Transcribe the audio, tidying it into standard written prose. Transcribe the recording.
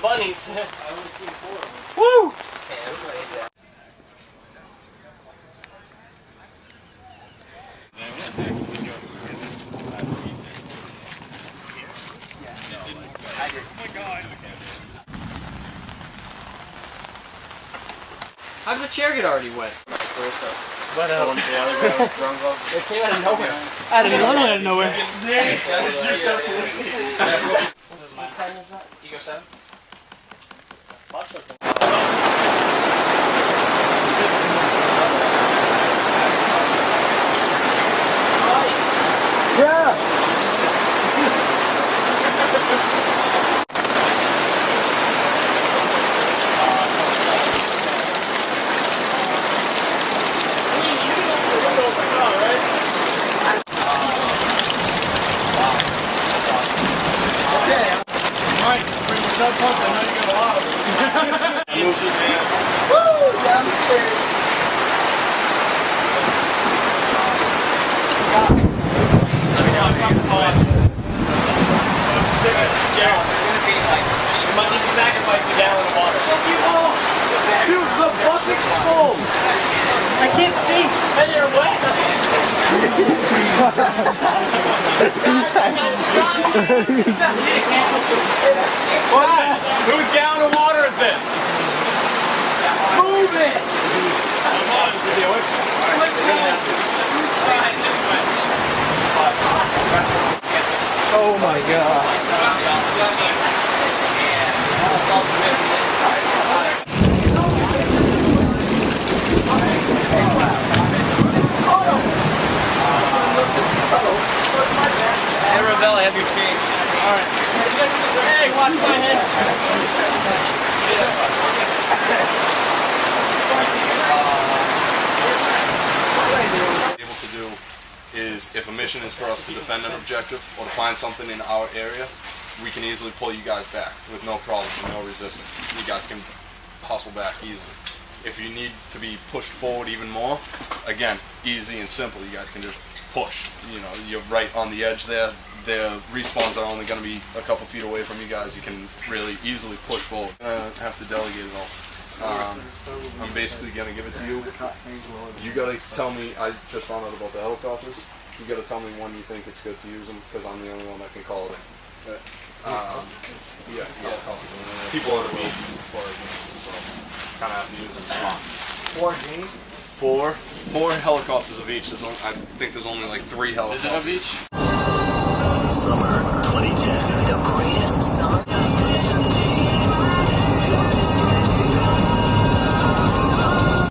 bunnies. I've only seen 4 of them. Woo! How did the chair get already wet? What else? It came out of nowhere. Out of nowhere. What time is that? Ego 7? Yeah! I can't see. And you're wet. What? Whose gallon of water is this? Move it. Come on, Oh my god. Hey, Rebel, I have your change. Alright. Hey, watch my head. Able to do is if a mission is for us to defend an objective or to find something in our area, we can easily pull you guys back with no problem, no resistance. You guys can hustle back easily. If you need to be pushed forward even more, again, easy and simple. You guys can just push. You know, you're right on the edge there. Their respawns are only going to be a couple feet away from you guys. You can really easily push forward. Have to delegate it all. I'm basically going to give it to you. You got to tell me, I just found out about the helicopters. You got to tell me when you think it's good to use them, because I'm the only one that can call it in. Yeah, helicopters. People on the beach, so kind of have to use them. 4 helicopters of each. I think there's only like 3 helicopters. Is it of each? Summer.